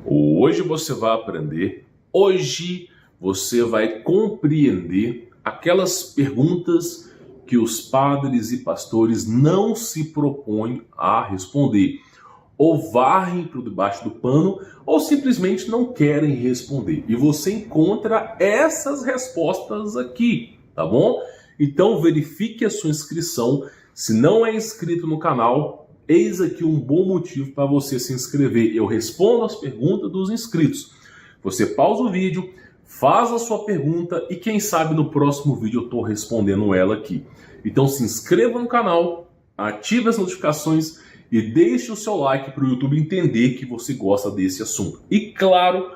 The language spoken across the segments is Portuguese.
Hoje você vai aprender, hoje você vai compreender aquelas perguntas que os padres e pastores não se propõem a responder, ou varrem para debaixo do pano, ou simplesmente não querem responder. E você encontra essas respostas aqui, tá bom? Então verifique a sua inscrição. Se não é inscrito no canal, eis aqui um bom motivo para você se inscrever. Eu respondo as perguntas dos inscritos. Você pausa o vídeo, faz a sua pergunta e quem sabe no próximo vídeo eu estou respondendo ela aqui. Então se inscreva no canal, ative as notificações e deixe o seu like para o YouTube entender que você gosta desse assunto. E claro,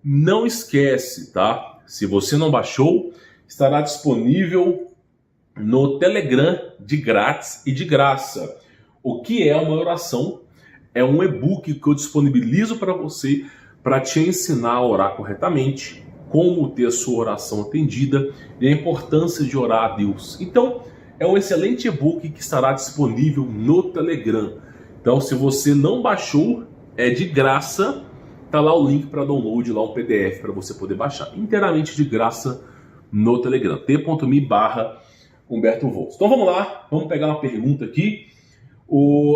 não esquece, tá? Se você não baixou, estará disponível no Telegram de grátis e de graça. O que é uma oração? É um e-book que eu disponibilizo para você para te ensinar a orar corretamente, como ter a sua oração atendida e a importância de orar a Deus. Então, é um excelente e-book que estará disponível no Telegram. Então, se você não baixou, é de graça. Tá lá o link para download, lá um PDF para você poder baixar inteiramente de graça no Telegram. t.me/Humberto Volz. Então vamos lá, vamos pegar uma pergunta aqui.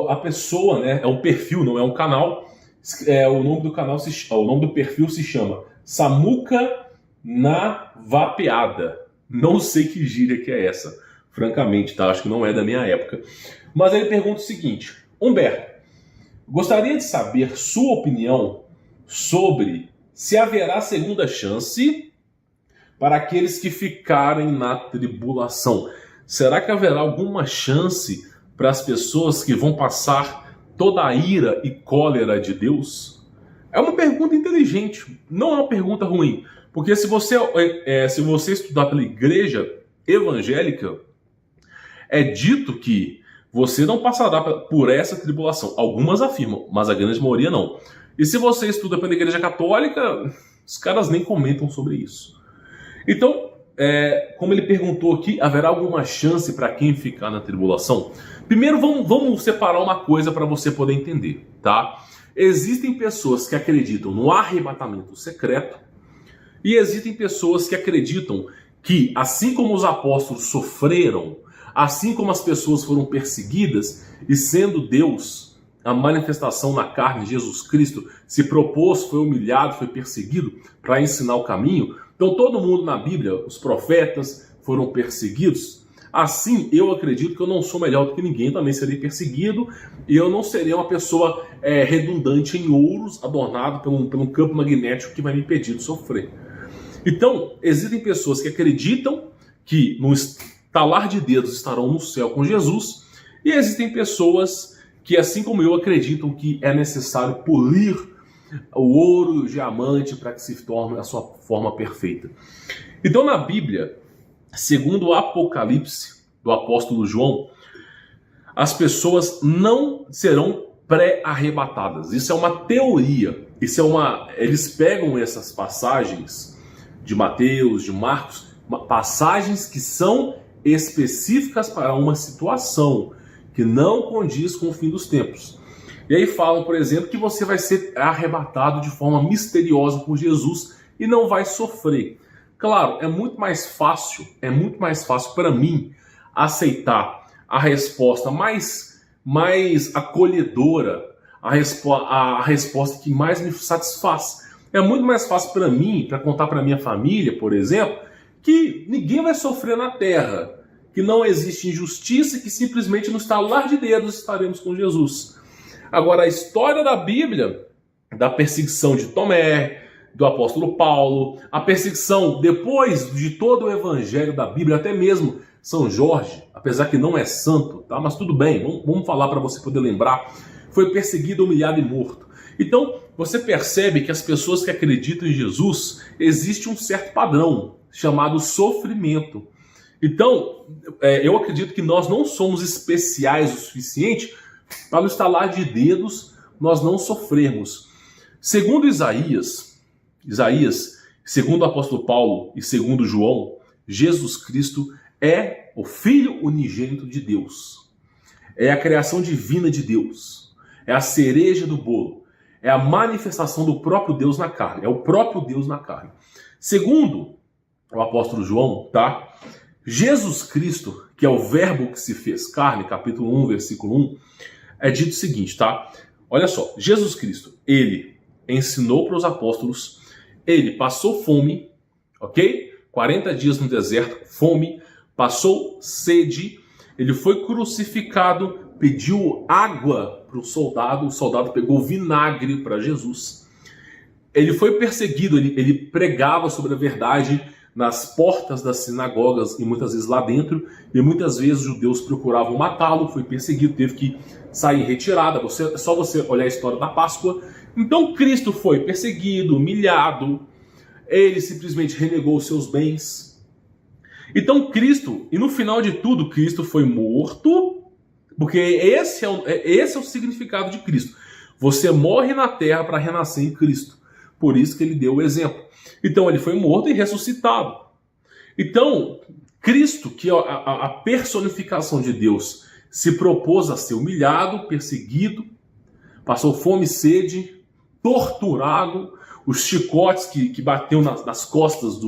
A pessoa, né, é um perfil, não é um canal. O nome do canal, o nome do perfil se chama Samuca na Vapeada. Não sei que gíria que é essa, francamente, tá? Acho que não é da minha época. Mas ele pergunta o seguinte: Humberto, gostaria de saber sua opinião sobre se haverá segunda chance para aqueles que ficarem na tribulação. Será que haverá alguma chance para as pessoas que vão passar toda a ira e cólera de Deus? É uma pergunta inteligente, não é uma pergunta ruim, porque se você estudar pela igreja evangélica, é dito que você não passará por essa tribulação. Algumas afirmam, mas a grande maioria não. E se você estuda pela igreja católica, os caras nem comentam sobre isso. Então, como ele perguntou aqui, haverá alguma chance para quem ficar na tribulação? Primeiro, vamos separar uma coisa para você poder entender, tá? Existem pessoas que acreditam no arrebatamento secreto e existem pessoas que acreditam que, assim como os apóstolos sofreram, assim como as pessoas foram perseguidas e sendo Deus, a manifestação na carne, Jesus Cristo, se propôs, foi humilhado, foi perseguido para ensinar o caminho. Então todo mundo na Bíblia, os profetas foram perseguidos. Assim, eu acredito que eu não sou melhor do que ninguém, também serei perseguido, e eu não serei uma pessoa redundante em ouros, adornado por um campo magnético que vai me impedir de sofrer. Então, existem pessoas que acreditam que no estalar de dedos estarão no céu com Jesus, e existem pessoas que, assim como eu, acreditam que é necessário polir o ouro e o diamante para que se torne a sua forma perfeita. Então, na Bíblia, segundo o Apocalipse do apóstolo João, as pessoas não serão pré-arrebatadas. Isso é uma teoria. Eles pegam essas passagens de Mateus, de Marcos, passagens que são específicas para uma situação que não condiz com o fim dos tempos. E aí falam, por exemplo, que você vai ser arrebatado de forma misteriosa por Jesus e não vai sofrer. Claro, é muito mais fácil para mim aceitar a resposta mais acolhedora, a resposta que mais me satisfaz. É muito mais fácil para mim, para contar para minha família, por exemplo, que ninguém vai sofrer na terra, que não existe injustiça e que simplesmente no estalar de dedos estaremos com Jesus. Agora, a história da Bíblia, da perseguição de Tomé, do apóstolo Paulo, a perseguição depois de todo o evangelho da Bíblia, até mesmo São Jorge, apesar que não é santo, tá? Mas tudo bem, vamos falar para você poder lembrar, foi perseguido, humilhado e morto. Então, você percebe que as pessoas que acreditam em Jesus, existe um certo padrão chamado sofrimento. Então, eu acredito que nós não somos especiais o suficiente para no estalar de dedos nós não sofrermos. Segundo Isaías, segundo o apóstolo Paulo e segundo João, Jesus Cristo é o Filho unigênito de Deus. É a criação divina de Deus. É a cereja do bolo. é a manifestação do próprio Deus na carne. É o próprio Deus na carne. Segundo o apóstolo João, tá? Jesus Cristo, que é o verbo que se fez carne, capítulo 1, versículo 1, é dito o seguinte, tá? Olha só, Jesus Cristo, ele ensinou para os apóstolos, ele passou fome, ok? 40 dias no deserto, fome, passou sede, ele foi crucificado, pediu água para o soldado pegou vinagre para Jesus. Ele foi perseguido, ele pregava sobre a verdade nas portas das sinagogas e muitas vezes lá dentro, e muitas vezes os judeus procuravam matá-lo, foi perseguido, teve que sair em retirada. É só você olhar a história da Páscoa. Então Cristo foi perseguido, humilhado, ele simplesmente renegou os seus bens. Então Cristo, e no final de tudo, Cristo foi morto, porque esse é o significado de Cristo. Você morre na terra para renascer em Cristo. Por isso que ele deu o exemplo. Então ele foi morto e ressuscitado. Então, Cristo, que é a personificação de Deus, se propôs a ser humilhado, perseguido, passou fome e sede, torturado, os chicotes que bateu nas costas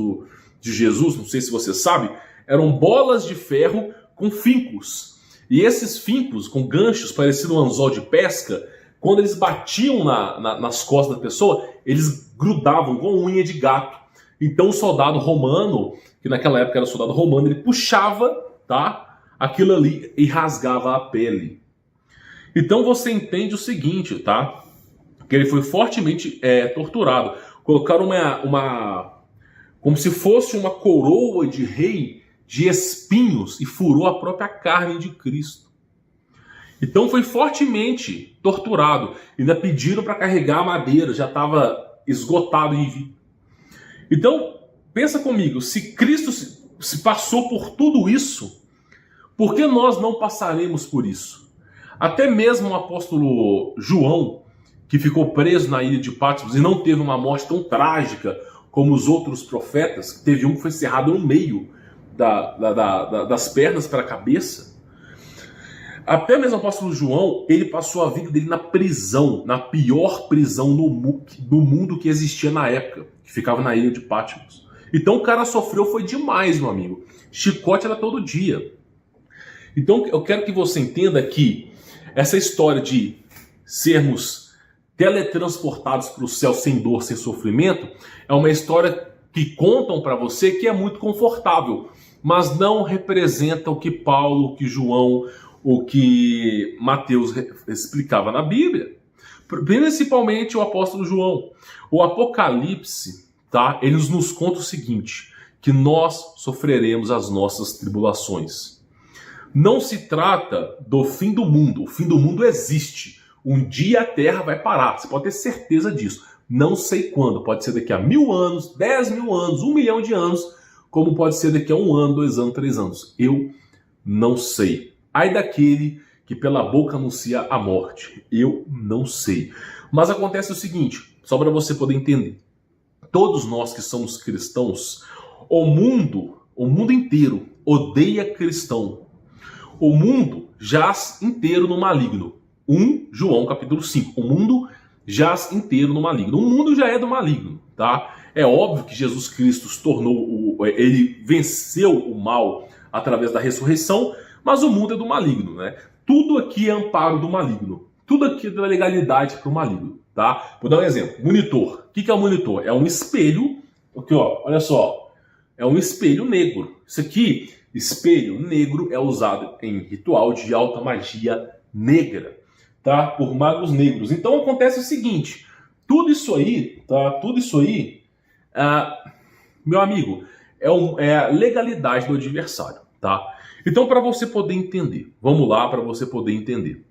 de Jesus, não sei se você sabe, eram bolas de ferro com fincos. E esses fincos, com ganchos, pareciam um anzol de pesca, quando eles batiam nas costas da pessoa, eles grudavam com unha de gato. Então o soldado romano, que naquela época era soldado romano, ele puxava, tá, aquilo ali e rasgava a pele. Então você entende o seguinte, tá? Que ele foi fortemente torturado. Colocaram como se fosse uma coroa de rei de espinhos e furou a própria carne de Cristo. Então foi fortemente torturado. Ainda pediram para carregar a madeira, já estava esgotado em vida. Então, pensa comigo, se Cristo se passou por tudo isso, por que nós não passaremos por isso? Até mesmo o apóstolo João, que ficou preso na ilha de Patmos e não teve uma morte tão trágica como os outros profetas, teve um que foi cerrado no meio das pernas para a cabeça. Até mesmo o apóstolo João, ele passou a vida dele na prisão, na pior prisão do mundo que existia na época, que ficava na ilha de Patmos. Então o cara sofreu, foi demais, meu amigo. Chicote era todo dia. Então eu quero que você entenda que essa história de sermos teletransportados para o céu sem dor, sem sofrimento, é uma história que contam para você que é muito confortável, mas não representa o que Paulo, o que João, o que Mateus explicava na Bíblia. Principalmente o apóstolo João. O Apocalipse, tá? Ele nos conta o seguinte, que nós sofreremos as nossas tribulações. Não se trata do fim do mundo. O fim do mundo existe. Um dia a Terra vai parar. Você pode ter certeza disso. Não sei quando. Pode ser daqui a 1000 anos, 10 mil anos, 1 milhão de anos, como pode ser daqui a 1 ano, 2 anos, 3 anos. Eu não sei. Ai daquele que pela boca anuncia a morte. Eu não sei. Mas acontece o seguinte, só para você poder entender. Todos nós que somos cristãos, o mundo inteiro odeia cristão. O mundo jaz inteiro no maligno. 1 João capítulo 5. O mundo jaz inteiro no maligno. O mundo já é do maligno, tá? É óbvio que Jesus Cristo se tornou, ele venceu o mal através da ressurreição, mas o mundo é do maligno, né? Tudo aqui é amparo do maligno. Tudo aqui é da legalidade para o maligno, tá? Vou dar um exemplo. Monitor. O que é um monitor? É um espelho. Aqui, ó, olha só. É um espelho negro. Isso aqui, espelho negro, é usado em ritual de alta magia negra, tá? Por magos negros. Então acontece o seguinte. Tudo isso aí, tá? Tudo isso aí, meu amigo, é a legalidade do adversário, tá? Então, para você poder entender, vamos lá, para você poder entender.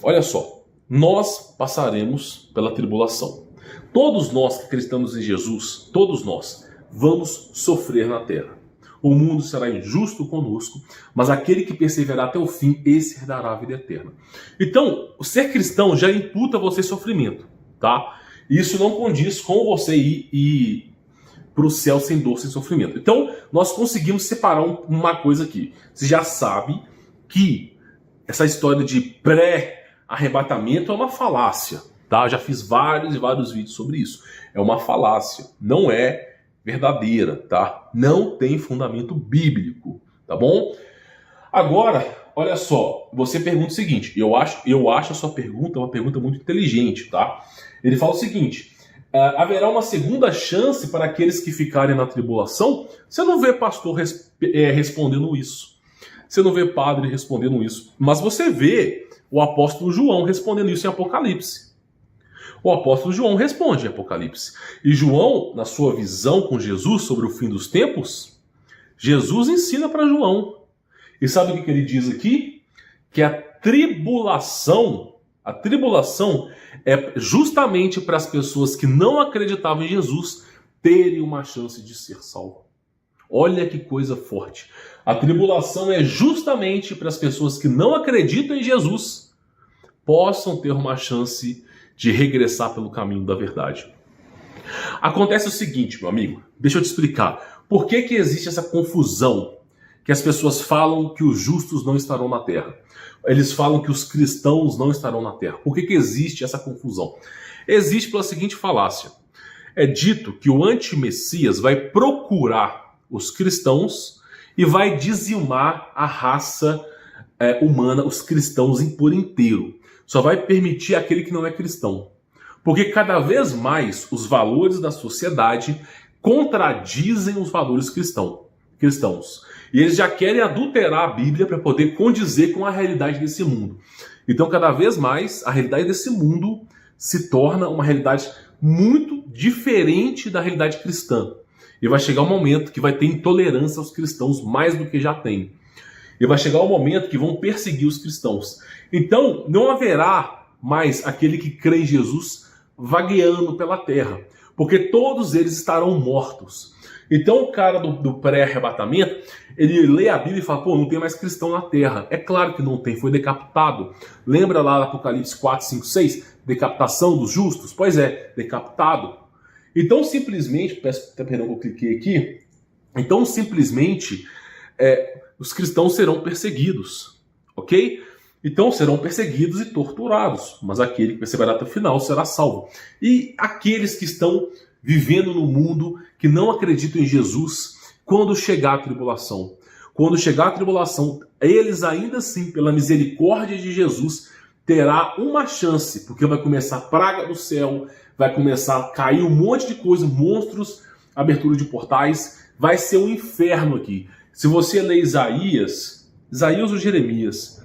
Olha só, nós passaremos pela tribulação. Todos nós que acreditamos em Jesus, todos nós, vamos sofrer na terra. O mundo será injusto conosco, mas aquele que perseverar até o fim, esse herdará a vida eterna. Então, o ser cristão já imputa a você sofrimento, tá? Isso não condiz com você ir para o céu sem dor, sem sofrimento. Então, nós conseguimos separar uma coisa aqui. Você já sabe que essa história de arrebatamento é uma falácia, tá? Já fiz vários e vários vídeos sobre isso. É uma falácia, não é verdadeira, tá? Não tem fundamento bíblico, tá bom? Agora, olha só, você pergunta o seguinte, eu acho a sua pergunta uma pergunta muito inteligente, tá? Ele fala o seguinte: haverá uma segunda chance para aqueles que ficarem na tribulação? Você não vê pastor respondendo isso. Você não vê padre respondendo isso. Mas você vê o apóstolo João respondendo isso em Apocalipse. O apóstolo João responde em Apocalipse. E João, na sua visão com Jesus sobre o fim dos tempos, Jesus ensina para João. E sabe o que ele diz aqui? Que a tribulação é justamente para as pessoas que não acreditavam em Jesus terem uma chance de ser salvo. Olha que coisa forte. A tribulação é justamente para as pessoas que não acreditam em Jesus possam ter uma chance de regressar pelo caminho da verdade. Acontece o seguinte, meu amigo, deixa eu te explicar. Por que existe essa confusão que as pessoas falam que os justos não estarão na terra? Eles falam que os cristãos não estarão na terra. Por que existe essa confusão? Existe pela seguinte falácia. É dito que o anti-messias vai procurar os cristãos e vai dizimar a raça humana, os cristãos por inteiro. Só vai permitir aquele que não é cristão. Porque cada vez mais os valores da sociedade contradizem os valores cristãos. E eles já querem adulterar a Bíblia para poder condizer com a realidade desse mundo. Então, cada vez mais, a realidade desse mundo se torna uma realidade muito diferente da realidade cristã. E vai chegar um momento que vai ter intolerância aos cristãos mais do que já tem. E vai chegar um momento que vão perseguir os cristãos. Então, não haverá mais aquele que crê em Jesus vagueando pela terra, porque todos eles estarão mortos. Então o cara do pré-arrebatamento, ele lê a Bíblia e fala, pô, não tem mais cristão na terra. É claro que não tem, foi decapitado. Lembra lá do Apocalipse 4, 5, 6? Decapitação dos justos? Pois é, decapitado. Então simplesmente, peço perdão que eu cliquei aqui, então simplesmente os cristãos serão perseguidos, ok? Então serão perseguidos e torturados, mas aquele que perseverar até o final será salvo. E aqueles que estão vivendo no mundo, que não acreditam em Jesus, quando chegar a tribulação. Quando chegar a tribulação, eles ainda assim, pela misericórdia de Jesus, terá uma chance, porque vai começar a praga do céu, vai começar a cair um monte de coisa, monstros, abertura de portais, vai ser um inferno aqui. Se você ler Isaías ou Jeremias,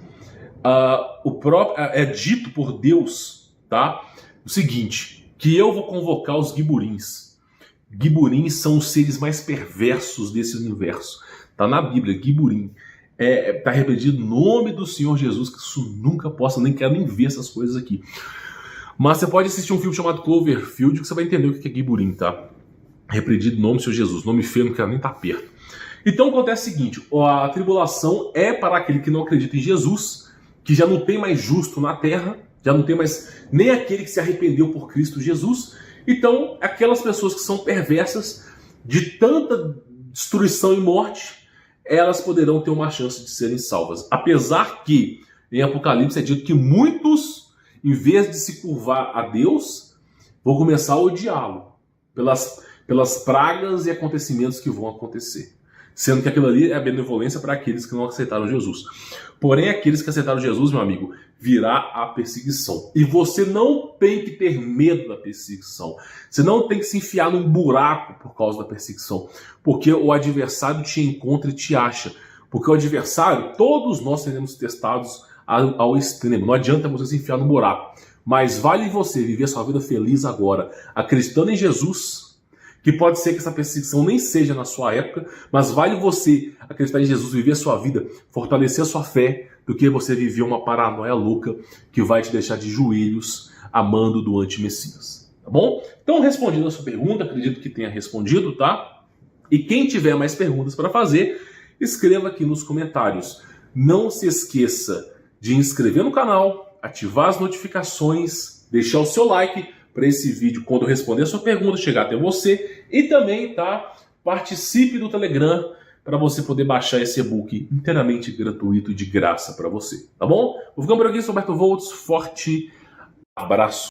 é dito por Deus, tá? O seguinte, que eu vou convocar os Giburins. Giburins são os seres mais perversos desse universo. Tá na Bíblia, Giburim. Tá repetido o nome do Senhor Jesus, que isso nunca possa, nem quero nem ver essas coisas aqui. Mas você pode assistir um filme chamado Cloverfield, que você vai entender o que é Giburim, tá? Repreendido o nome do Senhor Jesus. Nome feio, não quero nem estar perto. Então acontece o seguinte, a tribulação é para aquele que não acredita em Jesus, que já não tem mais justo na terra, já não tem mais nem aquele que se arrependeu por Cristo Jesus. Então, aquelas pessoas que são perversas, de tanta destruição e morte, elas poderão ter uma chance de serem salvas. Apesar que, em Apocalipse é dito que muitos, em vez de se curvar a Deus, vão começar a odiá-lo pelas pragas e acontecimentos que vão acontecer. Sendo que aquilo ali é a benevolência para aqueles que não aceitaram Jesus. Porém, aqueles que aceitaram Jesus, meu amigo, virá a perseguição. E você não tem que ter medo da perseguição. Você não tem que se enfiar num buraco por causa da perseguição. Porque o adversário te encontra e te acha. Porque o adversário, todos nós seremos testados ao extremo. Não adianta você se enfiar no buraco. Mas vale você viver sua vida feliz agora, acreditando em Jesus, que pode ser que essa perseguição nem seja na sua época, mas vale você acreditar em Jesus, viver a sua vida, fortalecer a sua fé, do que você viver uma paranoia louca que vai te deixar de joelhos amando do anti-messias. Tá bom? Então, respondendo a sua pergunta, acredito que tenha respondido, tá? E quem tiver mais perguntas para fazer, escreva aqui nos comentários. Não se esqueça de inscrever no canal, ativar as notificações, deixar o seu like para esse vídeo, quando eu responder a sua pergunta, chegar até você. E também, tá? Participe do Telegram para você poder baixar esse e-book inteiramente gratuito e de graça para você, tá bom? Vou ficando por aqui, sou Roberto Voltz, forte abraço.